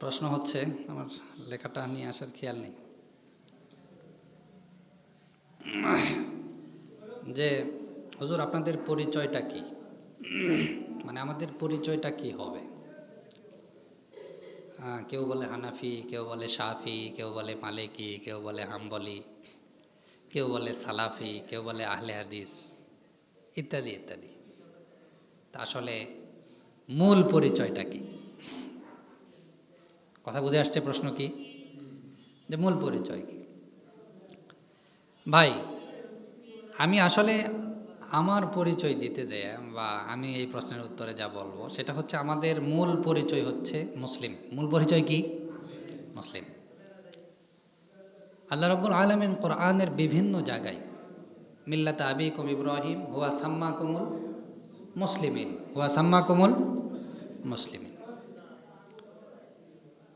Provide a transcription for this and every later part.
প্রশ্ন হচ্ছে, আমার লেখাটা নিয়ে আসার খেয়াল নেই, যে হুজুর আপনাদের পরিচয়টা কি, মানে আমাদের পরিচয়টা কি হবে। কেউ বলে হানাফি, কেউ বলে শাফি, কেউ বলে মালিকি, কেউ বলে হাম্বলি, কেউ বলে সালাফি, কেউ বলে আহলে হাদিস, ইত্যাদি ইত্যাদি। তা আসলে মূল পরিচয়টা কি? কথা বুঝে আসছে প্রশ্ন কি, যে মূল পরিচয় কি? ভাই, আমি আসলে আমার পরিচয় দিতে যাই, বা আমি এই প্রশ্নের উত্তরে যা বলবো সেটা হচ্ছে আমাদের মূল পরিচয় হচ্ছে মুসলিম। মূল পরিচয় কি? মুসলিম। আল্লাহ রাব্বুল আলামিন কোরআনের বিভিন্ন জায়গায় মিল্লাতা আবিকুম ইব্রাহিম হুয়া সাম্মাকুমুল মুসলিমিন, হুয়া সাম্মাকুমুল মুসলিমিন।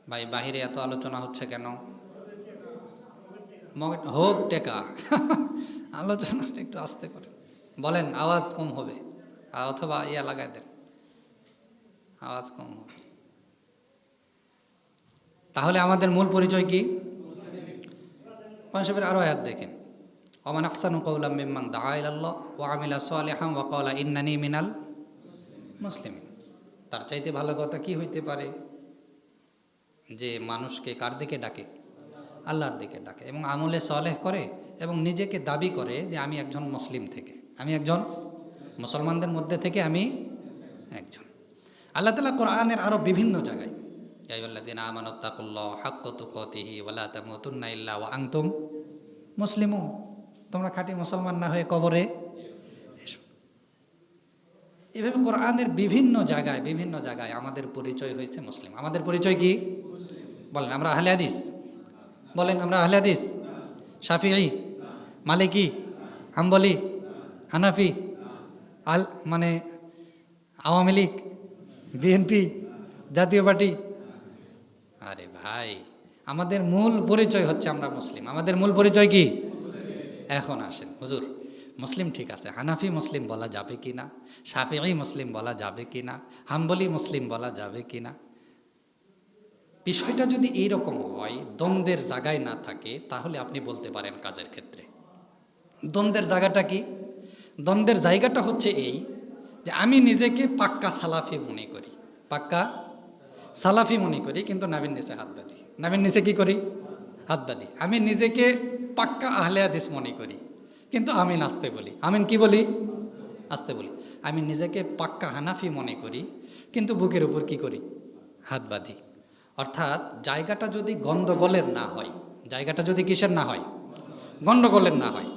ভাই, বাহিরে এত আলোচনা হচ্ছে কেন? হোক টেকা, আলোচনাটা একটু আস্তে করে বলেন, আওয়াজ কম হবে, অথবা ইয়া লাগাই দেন, আওয়াজ কম হবে। তাহলে আমাদের মূল পরিচয় কি? কোরআনের আরো আয়াত দেখেন, ওমান আহসানু কাওলাম মিম্মান দাআ ইলাল্লাহ ওয়া আমিলা সালিহান ওয়া ক্বালা ইন্নানি মিনাল মুসলিমিন। তার চাইতে ভালো কথা কি হইতে পারে যে মানুষকে কার দিকে ডাকে? আল্লাহর দিকে ডাকে, এবং আমলে সালেহ করে, এবং নিজেকে দাবি করে যে আমি একজন মুসলিম থেকে, আমি একজন মুসলমানদের মধ্যে থেকে আমি একজন। আল্লাহ তাআলা কোরআনের আরো বিভিন্ন জায়গায় ইয়া আইয়ুহাল্লাযীনা আমানুত্তাকুল্লাহ হাক্কা তুকাতিহি ওয়া লা তামুতুন্না ইল্লা ওয়া আনতুম মুসলিমুন, তোমরা খাঁটি মুসলমান না হয়ে কবরে এসো। এভাবে কোরআনের বিভিন্ন জায়গায় আমাদের পরিচয় হয়েছে মুসলিম। আমাদের পরিচয় কি? বলেন আমরা আহলে হাদিস, বলেন আমরা আহলে হাদিস, শাফিঈ, মালিকি, হাম্বলি, হানাফি, মানে আওয়ামী লীগ, বিএনপি, জাতীয় পার্টি। আরে ভাই, আমাদের মূল পরিচয় হচ্ছে আমরা মুসলিম। আমাদের মূল পরিচয় কি? এখন আসেন হুজুর, মুসলিম ঠিক আছে, হানাফি মুসলিম বলা যাবে কি না, শাফিঈ মুসলিম বলা যাবে কি না, হাম্বলি মুসলিম বলা যাবে কি না? বিষয়টা যদি এইরকম হয়, দ্বন্দ্বের জায়গায় না থাকে, তাহলে আপনি বলতে পারেন কাজের ক্ষেত্রে। দ্বন্দ্বের জায়গাটা কি? দ্বন্দ্বের জায়গাটা হচ্ছে এই যে আমি নিজেকে পাক্কা সালাফি মনে করি, পাক্কা সালাফি মনে করি, কিন্তু নাবির নিচে হাত বাঁধি। নাবির নিচে কি করি? হাত বাঁধি। আমি নিজেকে পাক্কা আহলে হাদিস মনে করি, কিন্তু আমিন আসতে বলি। আমিন কি বলি? আসতে বলি। আমি নিজেকে পাক্কা হানাফি মনে করি, কিন্তু বুকের উপর কি করি? হাত বাঁধি। অর্থাৎ জায়গাটা যদি গন্ডগোলের না হয়, জায়গাটা যদি কিসের না হয়? গন্ডগোলের না হয়।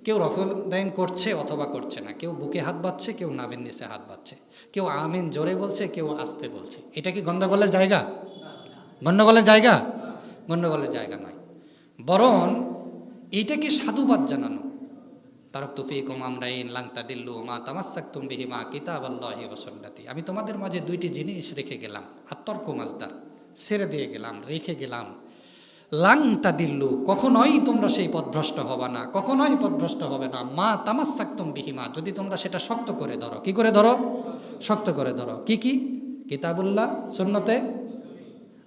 কেউ রফল দাইন করছে অথবা করছে না, কেউ বুকে হাত বাঁধছে, কেউ নাবিন নিচে হাত বাঁধছে, কেউ আমিন জোরে বলছে, কেউ আস্তে বলছে। এটা কি গন্ডগোলের জায়গা? গন্ডগোলের জায়গা? গন্ডগোলের জায়গা নয়, বরং এইটাকে সাধুবাদ জানানো। তারাকতু ফীকুম আমরাইন লান তাদিল্লু মা তামাসসাকতুম বিহিমা কিতাবাল্লাহি ওয়া সুন্নতি। আমি তোমাদের মাঝে দুইটি জিনিস রেখে গেলাম, আত্তর্ক মাজদার, ছেড়ে দিয়ে গেলাম, রেখে গেলাম। লান তাদিল্লু, কখনোই তোমরা সেই পথভ্রষ্ট হবে না, কখনোই পথভ্রষ্ট হবে না। মা তামাসসাকতুম বিহিমা, যদি তোমরা সেটা শক্ত করে ধরো। কি করে ধরো? শক্ত করে ধরো। কি কি? কিতাবুল্লাহ, সুন্নতে।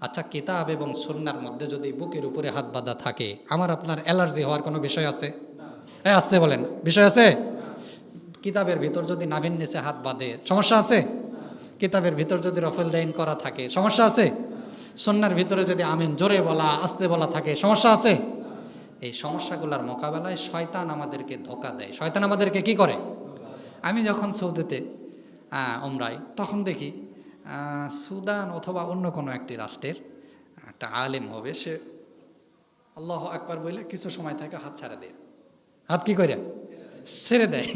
আচ্ছা, কিতাব এবং সুন্নাহর মধ্যে যদি বুকের উপরে হাত বাঁধা থাকে, আমার আপনার অ্যালার্জি হওয়ার কোনো বিষয় আছে? হ্যাঁ, আসতে বলেন, বিষয় আছে? কিতাবের ভিতর যদি নাভির নিচে হাত বাঁধে, সমস্যা আছে? কিতাবের ভিতর যদি রফল দাইন করা থাকে, সমস্যা আছে? সুন্নাহর ভিতরে যদি আমিন জোরে বলা আস্তে বলা থাকে, সমস্যা আছে? এই সমস্যাগুলোর মোকাবেলায় শয়তান আমাদেরকে ধোঁকা দেয়। শয়তান আমাদেরকে কি করে? আমি যখন সৌদিতে ওমরাই, তখন দেখি সুদান অথবা অন্য কোনো একটি রাষ্ট্রের একটা আলেম হবে, সে আল্লাহু আকবার বলে কিছু সময় থাকে হাত ছাড়া দেয়। হাত কি করে? ছেড়ে দেয়।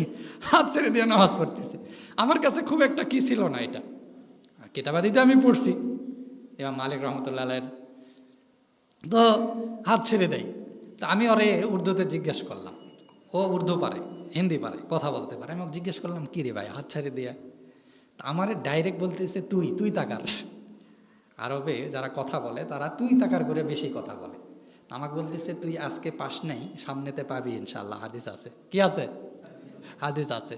হাত ছেড়ে দিয়ে নামাজ পড়তেছে। আমার কাছে খুব একটা কি ছিল না এটা, কিতাবাদিতে আমি পড়ছি ইমাম মালিক রহমতুল্লাহ আলাইহির, তো হাত ছেড়ে দেয়। তো আমি ওরে উর্দুতে জিজ্ঞেস করলাম, ও উর্দু পারে, হিন্দি পারে, কথা বলতে পারে। আমি ওকে জিজ্ঞেস করলাম, কী রে ভাই হাত ছেড়ে দিয়া? তা আমার ডাইরেক্ট বলতেছে তুই তুই তাকার। আরবে যারা কথা বলে তারা তুই তাকার করে বেশি কথা বলে। আমাকে বলতেছে তুই আজকে পাস নাই, সামনেতে পাবি ইনশাল্লাহ, হাদিস আছে। কি আছে? হাদিস আছে।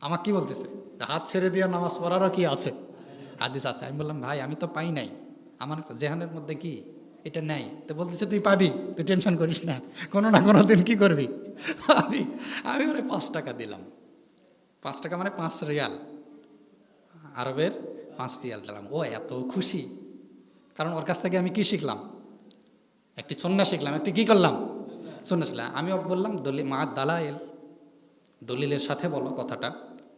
আমাকে কি বলতেছে? হাত ছেড়ে দিয়ে নামাজ পড়ারও কি আছে? হাদিস আছে। আমি বললাম ভাই আমি তো পাই নাই, আমার জেহানের মধ্যে কি এটা নাই, তো বলতেছে তুই পাবি, তুই টেনশন করিস না, কোনো না কোনো দিন কী করবি আমি আমি ওরে 5 টাকা দিলাম। 5 টাকা মানে 5 রিয়াল, আরবের 5 রিয়াল দিলাম। ও এত খুশি, কারণ ওর কাছ থেকে আমি কি শিখলাম, একটি সন্না শিখলাম, একটি কি করলাম, সন্না শিখলাম। আমি ওকে বললাম মা দালাইল, দলিলের সাথে বলো কথাটা।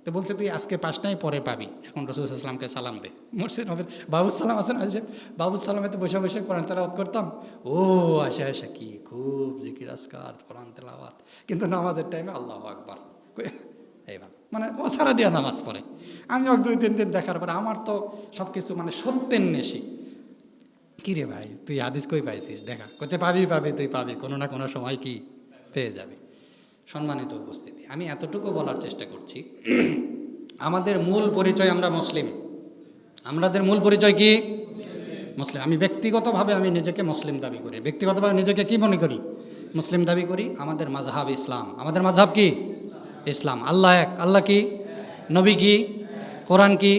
তো বলছে তুই আজকে পাস নাই, পরে পাবি, এখন রাসূল সাল্লাল্লাহু আলাইহি ওয়াসাল্লামকে সালাম দে। মসজিদ নববীর বাবুস সালাম আছেন, বাবুস সালামেতে বসে বসে কোরআন তেলাওয়াত করতাম। ও আশা আশা কি খুব জিকির আজকার, কোরআন তেলাওয়াত, কিন্তু নামাজের টাইমে আল্লাহু আকবার এইবার মানে ও সারা দিয়া নামাজ পড়ে। আমি ওকে 2-3 দিন দেখার পরে আমার তো সব কিছু মানে সত্যের নেশি। কী রে ভাই তুই হাদিস কই পাইছিস, দেখা কোথায় পাবি, তুই পাবি, কোনো না কোনো সময় কি পেয়ে যাবি। সম্মানিত উপস্থিতি, আমি এতটুকু বলার চেষ্টা করছি, আমাদের মূল পরিচয় আমরা মুসলিম। আমাদের মূল পরিচয় কি? মুসলিম। আমি ব্যক্তিগতভাবে আমি নিজেকে মুসলিম দাবি করি, ব্যক্তিগতভাবে নিজেকে কি মনে করি? মুসলিম দাবি করি। আমাদের মাযহাব ইসলাম। আমাদের মাযহাব কি? ইসলাম। আল্লাহ এক। আল্লাহ কি? নবী কি? কোরআন কি?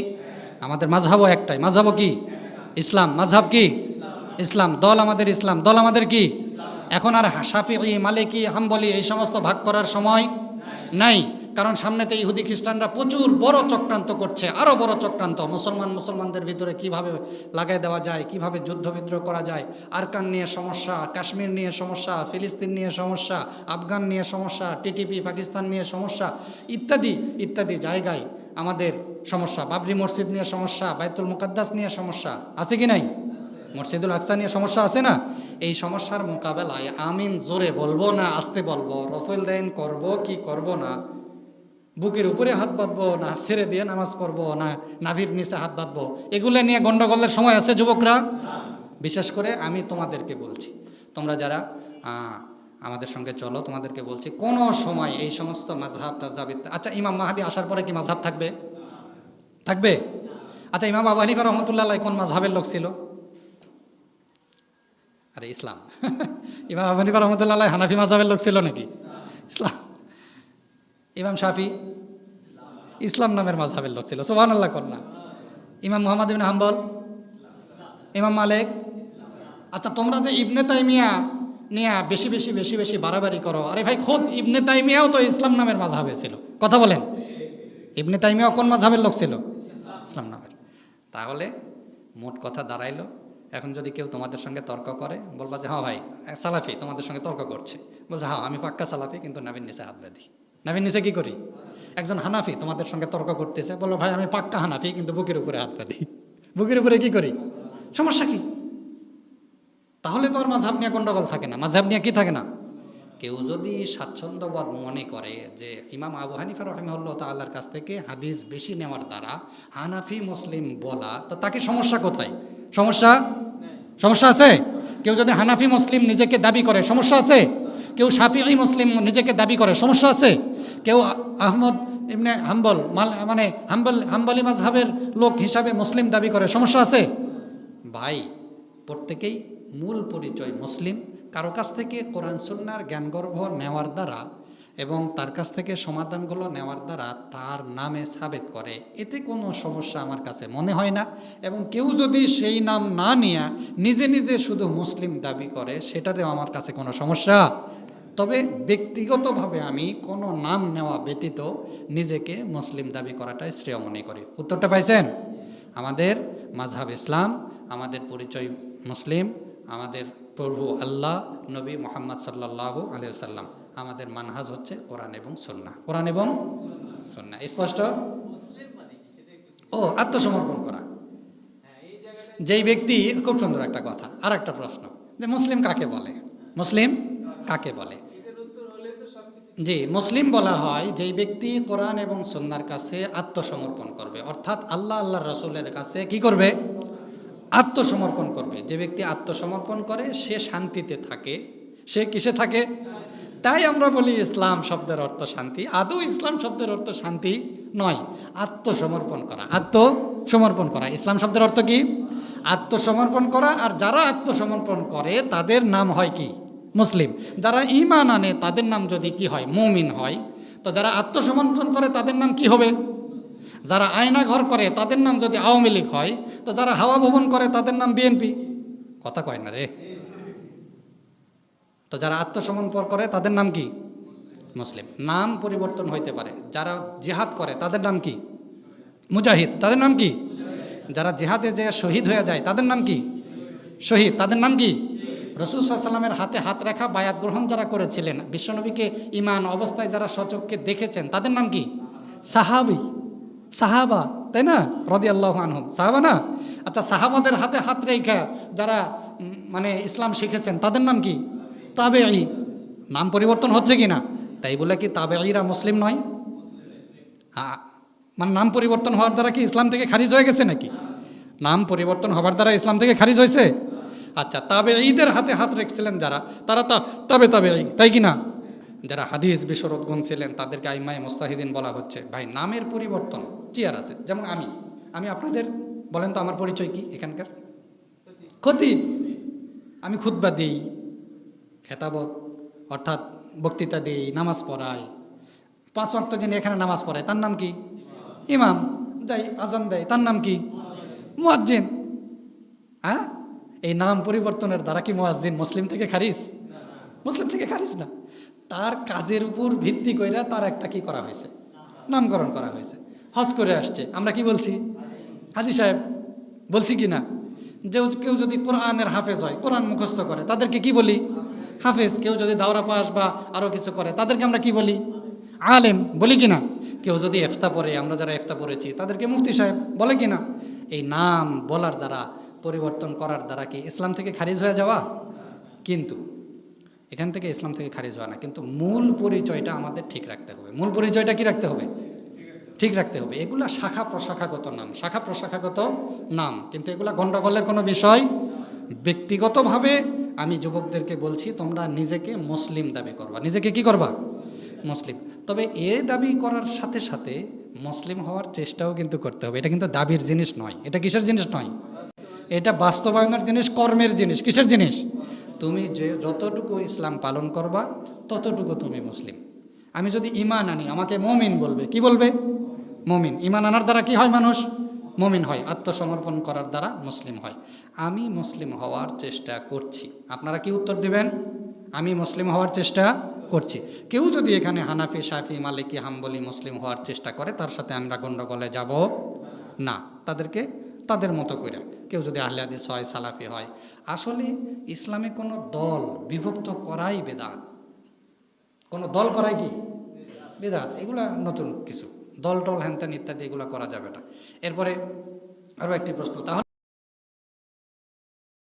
আমাদের মাযহাবও একটাই। মাযহাবও কি? ইসলাম। মাযহাব কি? ইসলাম। দল আমাদের ইসলাম। দল আমাদের কি? এখন আর শাফিঈ, মালিকি, হাম্বলি এই সমস্ত ভাগ করার সময় নাই, কারণ সামনেতে ইহুদি খ্রিস্টানরা প্রচুর বড় চক্রান্ত করছে, আরও বড় চক্রান্ত। মুসলমানদের ভিতরে কিভাবে লাগাই দেওয়া যায়, কিভাবে যুদ্ধ বিদ্রোহ করা যায়, আরকান নিয়ে সমস্যা, কাশ্মীর নিয়ে সমস্যা, ফিলিস্তিন নিয়ে সমস্যা, আফগান নিয়ে সমস্যা, টিটিপি পাকিস্তান নিয়ে সমস্যা, ইত্যাদি ইত্যাদি জায়গায় আমাদের সমস্যা। বাবরি মসজিদ নিয়ে সমস্যা, বাইতুল মুকাদ্দাস নিয়ে সমস্যা আছে কি নাই? মসজিদুল আকসা নিয়ে সমস্যা আছে না? এই সমস্যার মোকাবেলায় আমিন জোরে বলবো না আস্তে বলবো, রফেল দেন করব কি করব না, বুকের উপরে হাত বাঁধবো না ছেড়ে দিয়ে নামাজ পড়বো না নাভির নিচে হাত বাঁধবো, এগুলো নিয়ে গন্ডগোলের সময় আছে যুবকরা? বিশেষ করে আমি তোমাদেরকে বলছি, তোমরা যারা আমাদের সঙ্গে চলো, তোমাদেরকে বলছি কোনো সময় এই সমস্ত মাযহাব তাযহাব। আচ্ছা, ইমাম মাহদী আসার পরে কি মাযহাব থাকবে? থাকবে? আচ্ছা, ইমাম আবু হানিফা রাহমাতুল্লাহ আলাইহি কোন মাযহাবের লোক ছিল? আরে ইসলাম। ইমাম আবু হানিফা রাহমাতুল্লাহ আলাইহি হানাফি মাযহাবের লোক ছিল নাকি? ইসলাম। ইমাম শাফি ইসলাম নামের মাযহাবের লোক ছিল। সুবহানাল্লাহ কন্যা। ইমাম মুহাম্মদ ইবনে হাম্বল, ইমাম মালিক। আচ্ছা, তোমরা যে ইবনে তাইমিয়া নিয়ে বেশি বেশি বেশি বেশি বাড়াবাড়ি করো, আরে ভাই খোদ ইবনে তাইমিয়াও তো ইসলাম নামের মাযহাবে ছিল। কথা বলেন, ইবনে তাইমিয়াও কোন মাযহাবের লোক ছিল? ইসলাম নামের। তাহলে মোট কথা দাঁড়াইলো, এখন যদি কেউ তোমাদের সঙ্গে তর্ক করে, বলবা যে হ্যাঁ ভাই সালাফি তোমাদের সঙ্গে তর্ক করছে, বলছে হ্যাঁ আমি পাক্কা সালাফি, কিন্তু নাবির নিচে হাত বাঁধি। নাবির নিচে কি করি? একজন হানাফি তোমাদের সঙ্গে তর্ক করতেছে, বলো ভাই আমি পাক্কা হানাফি, কিন্তু বুকের উপরে হাত বাঁধি। বুকের উপরে কি করি? সমস্যা কি? তাহলে তো আর মাযহাব নিয়ে গন্ডগোল থাকে না। মাযহাব নিয়ে কি থাকে না? কেউ যদি স্বাচ্ছন্দ্যবোধ মনে করে যে ইমাম আবু হানিফা রাহিমাহুল্লাহ তাআলার কাছ থেকে হাদিস বেশি নেওয়ার দ্বারা হানাফি মুসলিম বলা, তো তাকে সমস্যা কোথায়? সমস্যা আছে? কেউ যদি হানাফি মুসলিম নিজেকে দাবি করে, সমস্যা আছে? কেউ শাফিঈ মুসলিম নিজেকে দাবি করে, সমস্যা আছে? কেউ আহমদ ইবনে হাম্বল মানে হাম্বলি মাযহাবের লোক হিসাবে মুসলিম দাবি করে, সমস্যা আছে? ভাই প্রত্যেকেই মূল পরিচয় মুসলিম। কারো কাছ থেকে কোরআন সুন্নাহর জ্ঞানগর্ভ নেওয়ার দ্বারা এবং তার কাছ থেকে সমাধানগুলো নেওয়ার দ্বারা তার নামে সাবেত করে, এতে কোনো সমস্যা আমার কাছে মনে হয় না। এবং কেউ যদি সেই নাম না নিয়ে নিজে নিজে শুধু মুসলিম দাবি করে, সেটাতেও আমার কাছে কোনো সমস্যা। তবে ব্যক্তিগতভাবে আমি কোনো নাম নেওয়া ব্যতীত নিজেকে মুসলিম দাবি করাটাই শ্রেয় মনে করি। উত্তরটা পাইছেন? আমাদের মাযহাব ইসলাম, আমাদের পরিচয় মুসলিম, আমাদের প্রভু আল্লাহ, নবী মুহাম্মদ সাল্লাল্লাহু আলাইহি ওয়াসাল্লাম, আমাদের মানহাজ হচ্ছে কোরআন এবং সুন্নাহ। কোরআন এবং সুন্নাহ স্পষ্ট? ও আত্মসমর্পণ করা। যেই ব্যক্তি, খুব সুন্দর একটা কথা। আর একটা প্রশ্ন, যে মুসলিম কাকে বলে? মুসলিম কাকে বলে? জি, মুসলিম বলা হয় যেই ব্যক্তি কোরআন এবং সুন্নাহর কাছে আত্মসমর্পণ করবে, অর্থাৎ আল্লাহ আল্লাহর রাসূলের কাছে কি করবে? আত্মসমর্পণ করবে। যে ব্যক্তি আত্মসমর্পণ করে সে শান্তিতে থাকে। সে কিসে থাকে? তাই আমরা বলি ইসলাম শব্দের অর্থ শান্তি। আদৌ ইসলাম শব্দের অর্থ শান্তি নয়, আত্মসমর্পণ করা। আত্মসমর্পণ করা ইসলাম শব্দের অর্থ কি? আত্মসমর্পণ করা। আর যারা আত্মসমর্পণ করে তাদের নাম হয় কি? মুসলিম। যারা ঈমান আনে তাদের নাম যদি কি হয়? মুমিন হয়। তো যারা আত্মসমর্পণ করে তাদের নাম কি হবে? যারা আয়না ঘর করে তাদের নাম যদি আওয়ামী লীগ হয়, তো যারা হাওয়া ভবন করে তাদের নাম বিএনপি। কথা কয় না রে। তো যারা আত্মসমর্পণ করে তাদের নাম কি? মুসলিম। নাম পরিবর্তন হইতে পারে। যারা জিহাদ করে তাদের নাম কি? মুজাহিদ। তাদের নাম কি? যারা জিহাদে যে শহীদ হয়ে যায় তাদের নাম কি? শহীদ। তাদের নাম কি? রাসূল সাল্লাল্লাহু আলাইহি ওয়াসাল্লামের হাতে হাত রাখা বায়াত গ্রহণ যারা করেছিলেন, বিশ্বনবীকে ঈমান অবস্থায় যারা সচক্ষে দেখেছেন তাদের নাম কি? সাহাবী, সাহাবা, তাই না? রাদিয়াল্লাহু আনহুম, সাহাবা না? আচ্ছা, সাহাবাদের হাতে হাত রেখা যারা মানে ইসলাম শিখেছেন তাদের নাম কি? তাবেঈ। নাম পরিবর্তন হচ্ছে কি না? তাই বলে কি তাবেঈরা মুসলিম নয়? হ্যাঁ, মানে নাম পরিবর্তন হওয়ার দ্বারা কি ইসলাম থেকে খারিজ হয়ে গেছে নাকি? নাম পরিবর্তন হওয়ার দ্বারা ইসলাম থেকে খারিজ হয়েছে? আচ্ছা, তাবেঈদের হাতে হাত রেখেছিলেন যারা, তারা তাবেঈ, তাই কি না? যারা হাদিস বিশরদগণ ছিলেন তাদেরকে আইমায়ে মুস্তাহিদিন বলা হচ্ছে। ভাই, নামের পরিবর্তন চেয়ার আছে। যেমন আমি আপনাদের বলেন তো আমার পরিচয় কি এখানকার? খতিব। আমি খুতবা দিই, খেতাবত অর্থাৎ বক্তৃতা দিই, নামাজ পড়াই। 5 ওয়াক্ত যিনি এখানে নামাজ পড়ায় তার নাম কি? ইমাম। যাই আজান দেয় তার নাম কি? মুয়াজ্জিন। হ্যাঁ, এই নাম পরিবর্তনের দ্বারা কি মুয়াজ্জিন মুসলিম থেকে খারিজ? মুসলিম থেকে খারিজ না। তার কাজের উপর ভিত্তি করে তার একটা কি করা হয়েছে? নামকরণ করা হয়েছে। হজ করে আসছে, আমরা কি বলছি? হাজী সাহেব বলছি কি না? যে কেউ যদি কোরআনের হাফেজ হয়, কোরআন মুখস্থ করে, তাদেরকে কি বলি? হাফেজ। কেউ যদি দাওরা পাস বা আরও কিছু করে তাদেরকে আমরা কি বলি? আলেম। বলি কি না? কেউ যদি ইফতা পড়ে, আমরা যারা ইফতা পড়েছি তাদেরকে মুফতি সাহেব বলে কি না? এই নাম বলার দ্বারা, পরিবর্তন করার দ্বারা কি ইসলাম থেকে খারিজ হয়ে যাওয়া? কিন্তু এখান থেকে ইসলাম থেকে খারিজ হওয়া না, কিন্তু মূল পরিচয়টা আমাদের ঠিক রাখতে হবে। মূল পরিচয়টা কি রাখতে হবে? ঠিক রাখতে হবে। এগুলা শাখা প্রশাখাগত নাম, শাখা প্রশাখাগত নাম, কিন্তু এগুলা গন্ডগোলের কোনো বিষয়। ব্যক্তিগতভাবে আমি যুবকদেরকে বলছি, তোমরা নিজেকে মুসলিম দাবি করবা। নিজেকে কি করবা? মুসলিম। তবে এ দাবি করার সাথে সাথে মুসলিম হওয়ার চেষ্টাও কিন্তু করতে হবে। এটা কিন্তু দাবির জিনিস নয়। এটা কিসের জিনিস নয়? এটা বাস্তবায়নের জিনিস, কর্মের জিনিস। কিসের জিনিস? তুমি যে যতটুকু ইসলাম পালন করবা ততটুকু তুমি মুসলিম। আমি যদি ঈমান আনি, আমাকে মুমিন বলবে। কি বলবে? মুমিন। ঈমান আনার দ্বারা কি হয়? মানুষ মুমিন হয়। আত্মসমর্পণ করার দ্বারা মুসলিম হয়। আমি মুসলিম হওয়ার চেষ্টা করছি। আপনারা কি উত্তর দিবেন? আমি মুসলিম হওয়ার চেষ্টা করছি। কেউ যদি এখানে হানাফি, শাফি, মালিকি, হাম্বলি মুসলিম হওয়ার চেষ্টা করে, তার সাথে আমরা গণ্ডগোলে যাব না। তাদেরকে তাদের মতো করে, কেউ যদি আহলে হাদিস হয়, সালাফি হয়। আসলে ইসলামে কোনো দল বিভক্ত করাই বেদাত। কোনো দল করাই কি বেদাত? এগুলা নতুন কিছু। দল টল হ্যানত্যান ইত্যাদি এগুলো করা যাবে না। এরপরে আরও একটি প্রশ্ন, তাহলে